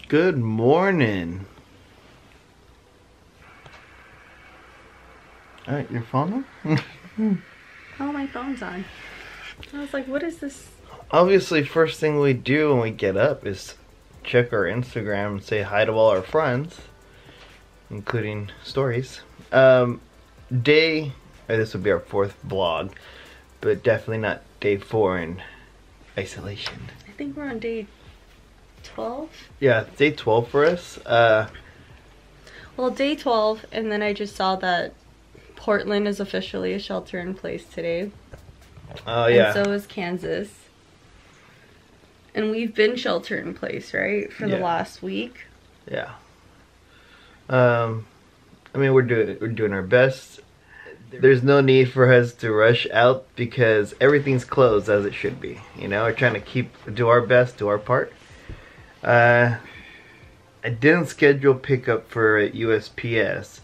Good morning. Alright, your phone on? Oh, my phone's on. I was like, what is this? Obviously, first thing we do when we get up is check our Instagram and say hi to all our friends, including stories. This will be our 4th vlog, but definitely not day 4 in isolation. I think we're on day 12. Yeah, day 12 for us. Well, day 12, and then I just saw that Portland is officially a shelter in place today. Oh, yeah. And so is Kansas. And we've been shelter in place, right? For the last week. Yeah. I mean, we're doing our best. There's no need for us to rush out because everything's closed as it should be. You know, we're trying to do our best, do our part. I didn't schedule pickup for USPS,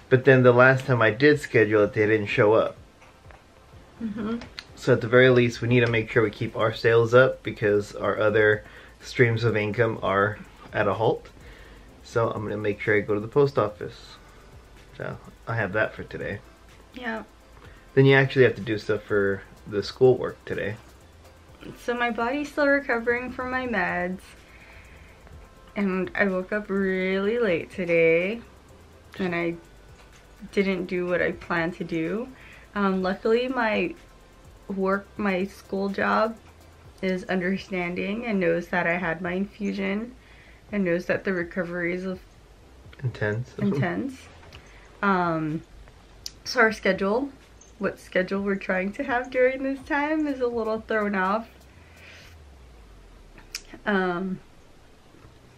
but then the last time I did schedule it, they didn't show up. So at the very least, we need to make sure we keep our sales up because our other streams of income are at a halt. So I'm going to make sure I go to the post office. So I have that for today. Yeah. Then you actually have to do stuff for the schoolwork today. So my body's still recovering from my meds. And I woke up really late today. And I didn't do what I planned to do. Luckily my school job is understanding and knows that I had my infusion and knows that the recovery is intense. So our schedule, what schedule we're trying to have during this time is a little thrown off.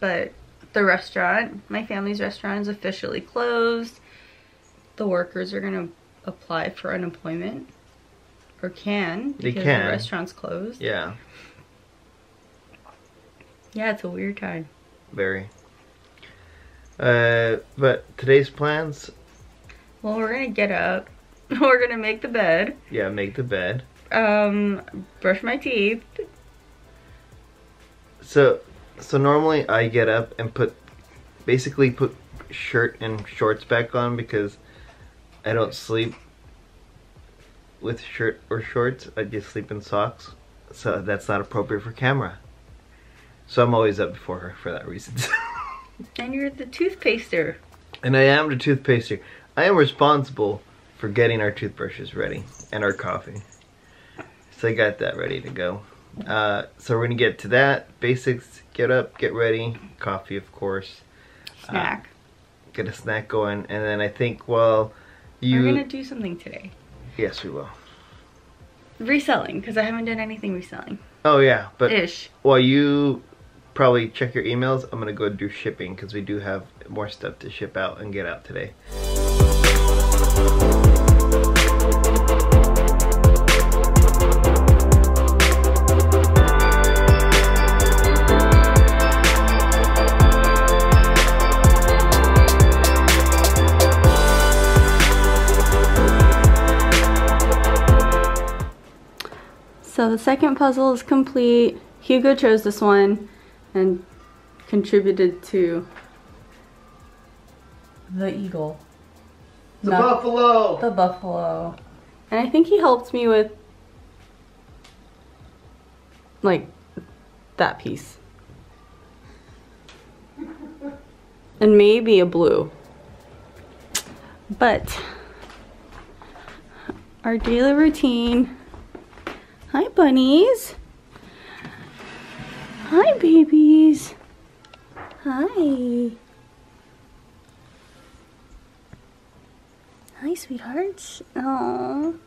But the restaurant, my family's restaurant, is officially closed. The workers are gonna apply for unemployment. Or can, because the restaurant's closed. Yeah. Yeah, it's a weird time. Very. But today's plans? Well, we're gonna get up. We're gonna make the bed. Yeah, make the bed. Brush my teeth. So normally I get up and basically put shirt and shorts back on because I don't sleep with shirt or shorts. I just sleep in socks, so that's not appropriate for camera. So I'm always up before her for that reason. And you're the toothpaster. And I am the toothpaster. I am responsible for getting our toothbrushes ready and our coffee. So I got that ready to go. So we're gonna get to that. Basics, get up, get ready, coffee of course. Snack. Get a snack going, and then I think, well, we're gonna do something today. Yes, we will. Reselling, because I haven't done anything reselling. Oh yeah, but ish. While you probably check your emails, I'm gonna go do shipping because we do have more stuff to ship out and get out today. So the second puzzle is complete. Hugo chose this one and contributed to the eagle. The buffalo! The buffalo. And I think he helped me with like that piece. And maybe a blue. But our daily routine. Hi, bunnies. Hi, babies. Hi. Hi, sweethearts. Aww.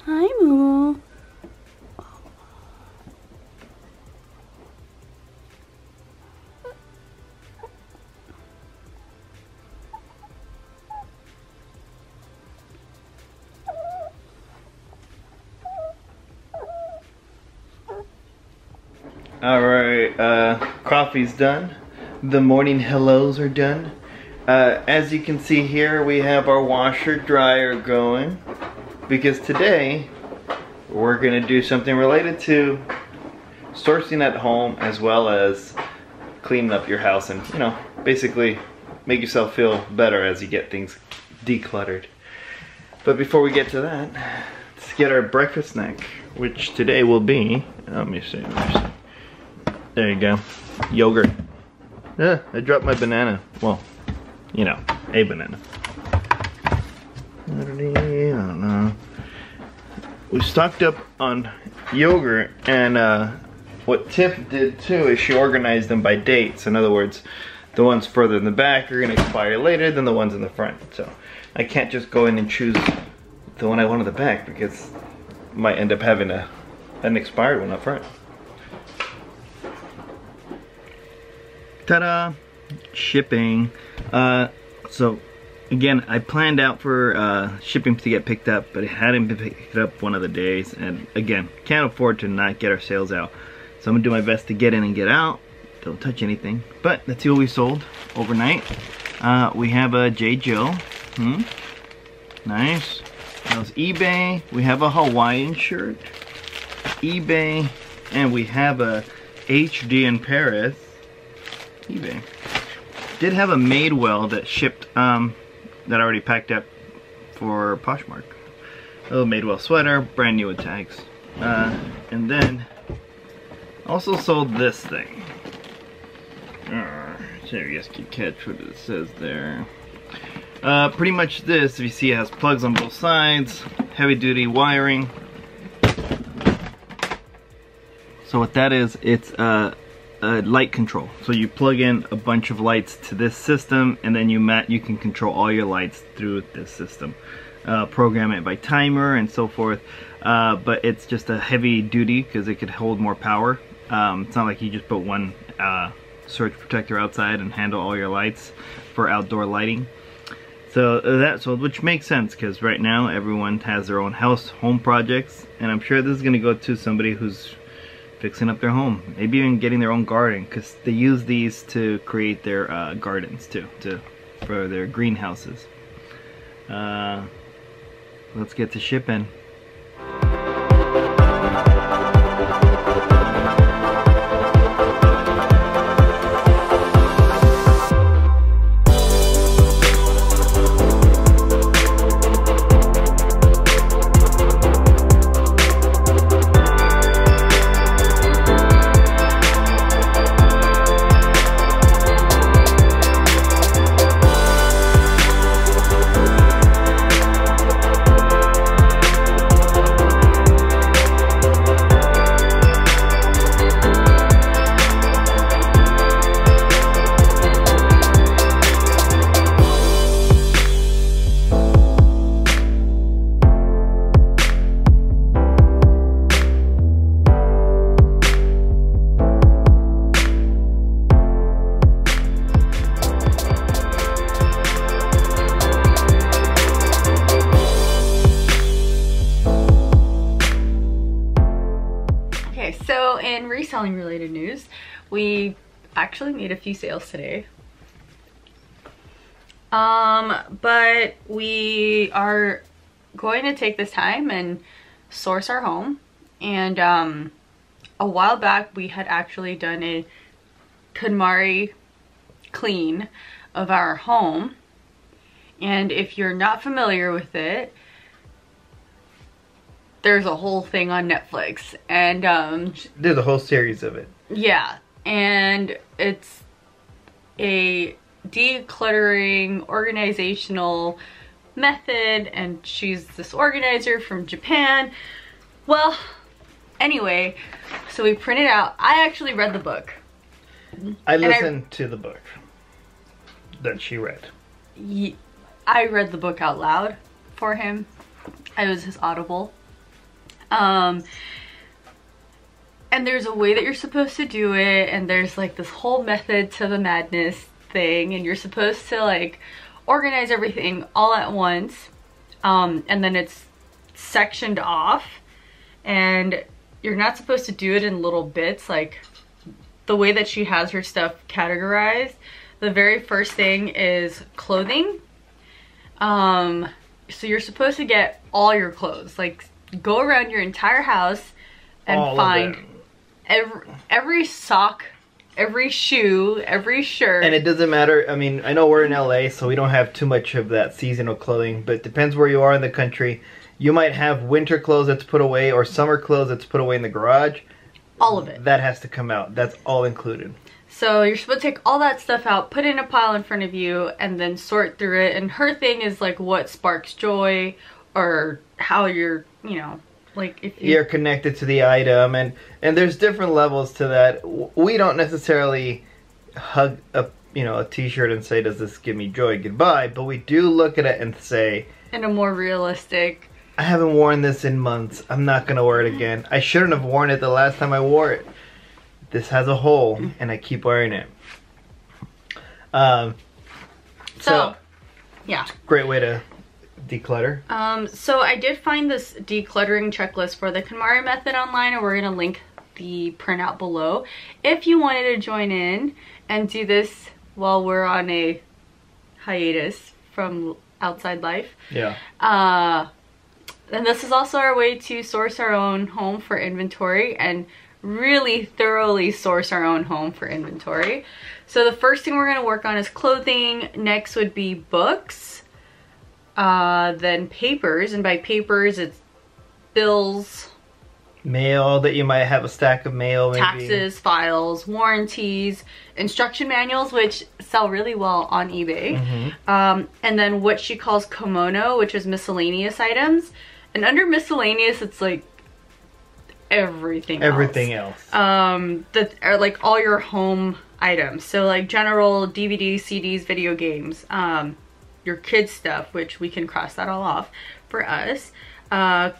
Hi, Moo. Alright, coffee's done. The morning hellos are done. As you can see here, we have our washer dryer going because today we're gonna do something related to sourcing at home as well as cleaning up your house and, you know, basically make yourself feel better as you get things decluttered. But before we get to that, let's get our breakfast snack, which today will be, let me see. There you go, yogurt. Yeah, I dropped my banana. Well, you know, a banana. I don't know. We stocked up on yogurt, and what Tiff did too is she organized them by dates. In other words, the ones further in the back are gonna expire later than the ones in the front. So I can't just go in and choose the one I want in the back because I might end up having an expired one up front. Ta-da! Shipping. So again, I planned out for shipping to get picked up, but it hadn't been picked up one of the days, and again, can't afford to not get our sales out. So I'm gonna do my best to get in and get out. Don't touch anything. But let's see what we sold overnight. We have a J. Jill. Nice. That was eBay. We have a Hawaiian shirt. eBay. And we have a HD in Paris. eBay. Did have a Madewell that shipped, that I already packed up for Poshmark. A little Madewell sweater, brand new with tags. And then also sold this thing. So I guess you catch what it says there. Pretty much this, if you see, it has plugs on both sides, heavy duty wiring. So what that is, it's light control. So you plug in a bunch of lights to this system, and then you can control all your lights through this system. Program it by timer and so forth. But it's just a heavy duty because it could hold more power. It's not like you just put one surge protector outside and handle all your lights for outdoor lighting. So which makes sense because right now everyone has their own home projects, and I'm sure this is going to go to somebody who's fixing up their home, maybe even getting their own garden, because they use these to create their gardens too, for their greenhouses. Let's get to shipping. So in reselling related news, we actually made a few sales today. But we are going to take this time and source our home. And a while back we had actually done a KonMari clean of our home. And if you're not familiar with it, there's a whole thing on Netflix, and there's a whole series of it. Yeah, and it's a decluttering organizational method, and she's this organizer from Japan. Well, anyway, so we printed out. I actually read the book. I listened to the book that she read. I read the book out loud for him. I was his audible. And there's a way that you're supposed to do it, and there's like this whole method to the madness thing, and you're supposed to like organize everything all at once, and then it's sectioned off, and you're not supposed to do it in little bits. Like the way that she has her stuff categorized, the very first thing is clothing. So you're supposed to get all your clothes, like go around your entire house and all find every sock, every shoe, every shirt. And it doesn't matter. I mean, I know we're in LA, so we don't have too much of that seasonal clothing, but it depends where you are in the country. You might have winter clothes that's put away or summer clothes that's put away in the garage. All of it. That has to come out. That's all included. So you're supposed to take all that stuff out, put it in a pile in front of you, and then sort through it. And her thing is like what sparks joy, or how you're, you know, like if you're connected to the item, and there's different levels to that. We don't necessarily hug a t-shirt and say, does this give me joy, goodbye, but we do look at it and say, in a more realistic, I haven't worn this in months, I'm not gonna wear it again. I shouldn't have worn it the last time I wore it. This has a hole and I keep wearing it. So yeah, great way to declutter. So I did find this decluttering checklist for the KonMari method online, and we're gonna link the printout below if you wanted to join in and do this while we're on a hiatus from outside life. Yeah. And this is also our way to source our own home for inventory and really thoroughly source our own home for inventory. So the first thing we're going to work on is clothing. Next would be books, then papers, and by papers it's bills, mail, that you might have a stack of mail, maybe. Taxes, files, warranties, instruction manuals, which sell really well on eBay. And then what she calls kimono, which is miscellaneous items. And under miscellaneous, it's like everything else. That are like all your home items. So like general DVDs, CDs, video games, your kids stuff, which we can cross that all off for us.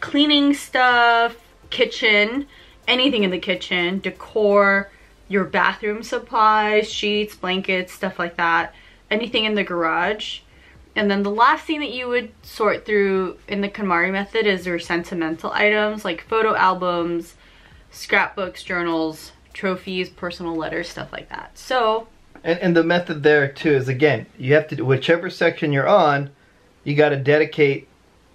Cleaning stuff, kitchen, anything in the kitchen, decor, your bathroom supplies, sheets, blankets, stuff like that. Anything in the garage. And then the last thing that you would sort through in the KonMari method is your sentimental items, like photo albums, scrapbooks, journals, trophies, personal letters, stuff like that. So, and the method there too is, again, you have to, whichever section you're on, you got to dedicate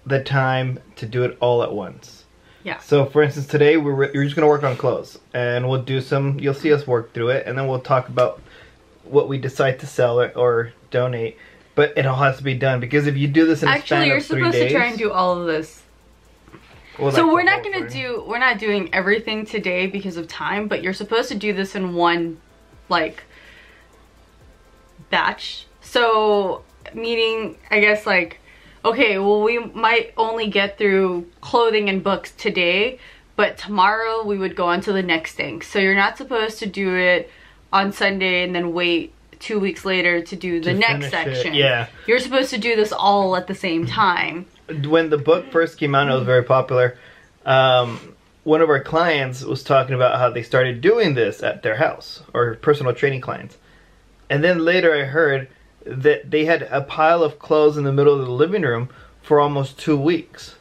the time to do it all at once. Yeah. So for instance, today you're just going to work on clothes, and we'll do some, you'll see us work through it, and then we'll talk about what we decide to sell or donate. But it all has to be done, because if you do this in a span of 3 days... Actually, you're supposed to try and do all of this. Well, so we're not doing everything today because of time, but you're supposed to do this in one, like, batch. So, meaning, I guess, like, okay, well, we might only get through clothing and books today, but tomorrow we would go on to the next thing. So you're not supposed to do it on Sunday and then wait 2 weeks later to do the next section. Yeah. You're supposed to do this all at the same time. When the book first came out, it was very popular. One of our clients was talking about how they started doing this at their house, or personal training clients. And then later I heard that they had a pile of clothes in the middle of the living room for almost 2 weeks.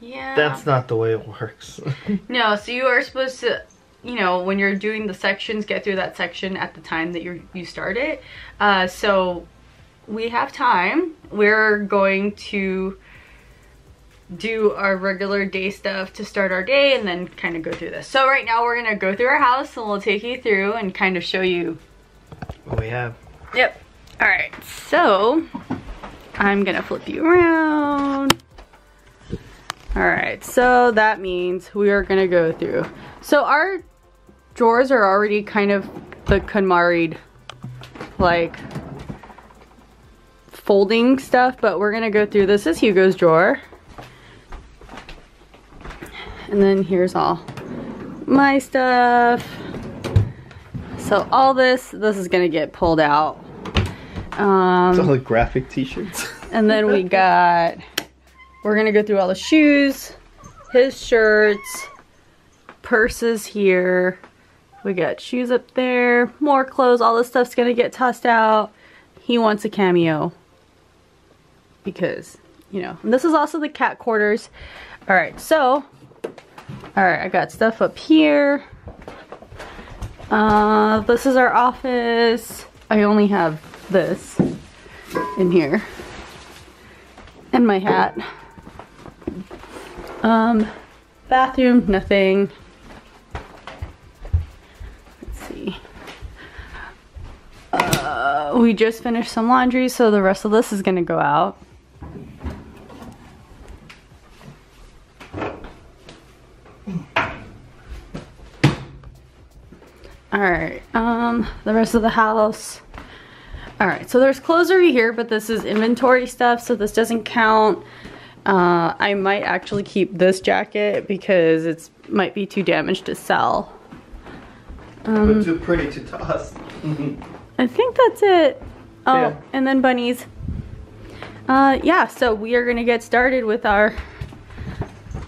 Yeah. That's not the way it works. No, so you are supposed to, you know, when you're doing the sections, get through that section at the time that you start it. So we have time. We're going to do our regular day stuff to start our day and then kind of go through this. So right now we're going to go through our house and we'll take you through and kind of show you what we have. Yep. All right. So I'm going to flip you around. All right. So that means we are going to go through. So our drawers are already kind of the KonMari, like, folding stuff, but we're gonna go through. This is Hugo's drawer, and then here's all my stuff. So all this is gonna get pulled out. It's all the graphic t-shirts. And then we're gonna go through all the shoes, his shirts, purses here. We got shoes up there, more clothes, all this stuff's gonna get tossed out. He wants a cameo because, you know, and this is also the cat quarters. All right, so, all right, I got stuff up here. This is our office. I only have this in here. And my hat. Bathroom, nothing. Let's see. We just finished some laundry, so the rest of this is gonna go out. Alright, the rest of the house. Alright, so there's clothes over here, but this is inventory stuff, so this doesn't count. I might actually keep this jacket because it might be too damaged to sell. But too pretty to toss. I think that's it. Oh, yeah. And then bunnies. Yeah, so we are gonna get started with our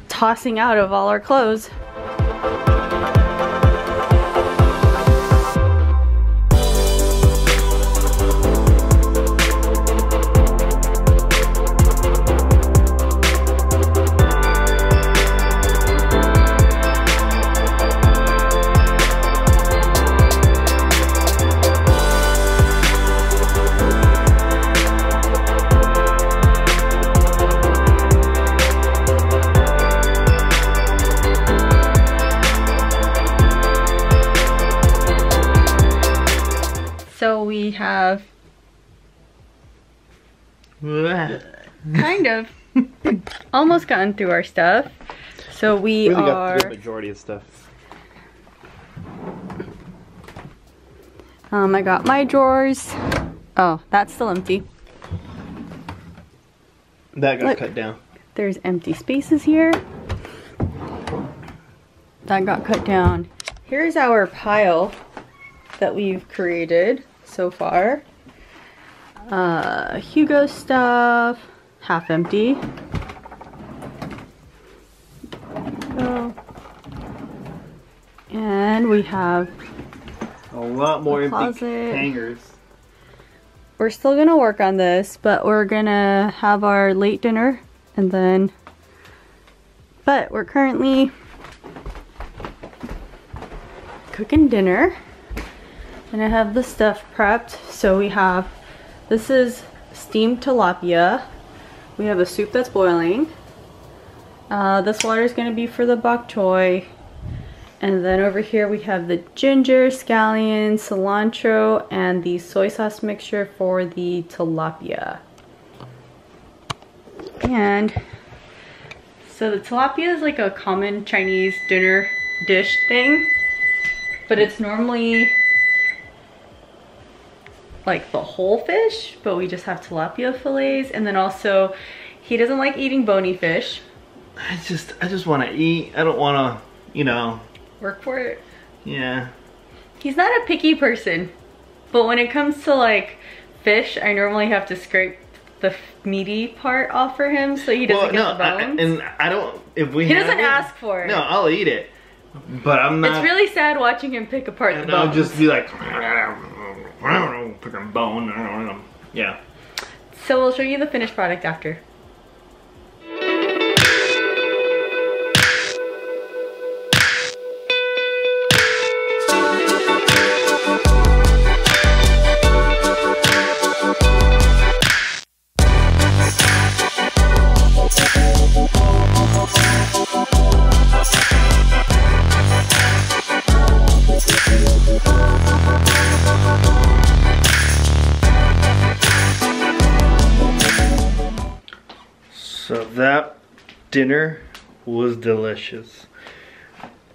tossing out of all our clothes. So we have kind of almost gotten through our stuff. So we really are got the majority of stuff. I got my drawers. Oh, that's still empty. That got Look, cut down. there's empty spaces here. That got cut down. Here's our pile that we've created so far. Hugo stuff, half empty. So, and we have A lot more empty closet. hangers. We're still gonna work on this, but we're gonna have our late dinner and then, but we're currently cooking dinner. And I have the stuff prepped. So we have, this is steamed tilapia. We have a soup that's boiling. This water is gonna be for the bok choy. And then over here we have the ginger, scallion, cilantro, and the soy sauce mixture for the tilapia. And so the tilapia is like a common Chinese dinner dish thing, but it's normally like the whole fish, but we just have tilapia fillets. And then also, he doesn't like eating bony fish. I just want to eat. I don't want to, you know. Work for it. Yeah. He's not a picky person, but when it comes to like fish, I normally have to scrape the meaty part off for him so he doesn't get the bones. And I don't, if we He have doesn't it, ask for it. No, I'll eat it. But I'm not. It's really sad watching him pick apart the And bones. I'll just be like, pick a bone. Yeah. So we'll show you the finished product after. So that dinner was delicious.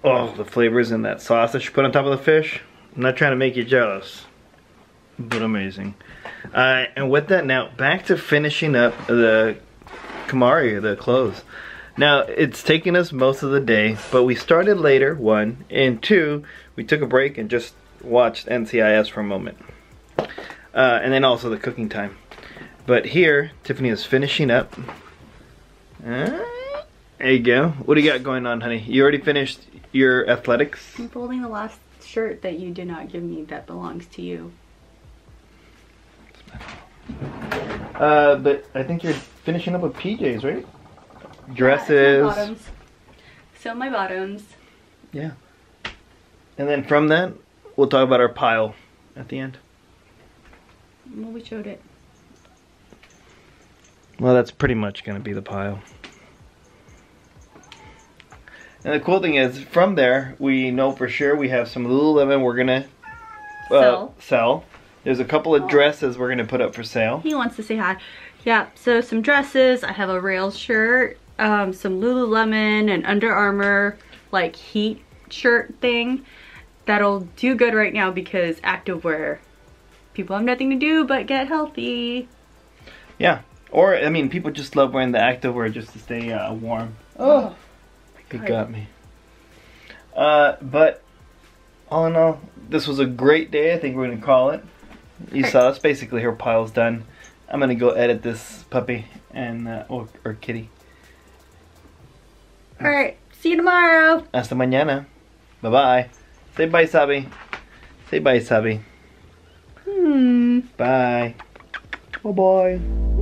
Oh, the flavors in that sauce that you put on top of the fish. I'm not trying to make you jealous, but amazing. And with that, now back to finishing up the KonMari, the clothes. Now it's taken us most of the day, but we started later, 1, and 2, we took a break and just watched NCIS for a moment. And then also the cooking time. But here, Tiffany is finishing up. There you go. What do you got going on, honey? You already finished your athletics? I'm folding the last shirt that you did not give me that belongs to you. But I think you're finishing up with PJs, right? Dresses. My bottoms. So my bottoms. Yeah. And then from that, we'll talk about our pile at the end. Well, we showed it. Well, that's pretty much gonna be the pile. And the cool thing is, from there, we know for sure we have some Lululemon we're gonna sell. There's a couple of dresses we're gonna put up for sale. He wants to say hi. Yeah, so some dresses. I have a Rails shirt, some Lululemon and Under Armour like heat shirt thing. That'll do good right now because activewear. People have nothing to do but get healthy. Yeah, or I mean, people just love wearing the activewear just to stay warm. Oh, it got me. But all in all, this was a great day. I think we're gonna call it. You saw us. Basically, her pile's done. I'm gonna go edit this puppy and or kitty. All right, see you tomorrow. Hasta mañana. Bye bye. Say bye, Sabi. Say bye, Sabi. Bye. Bye bye.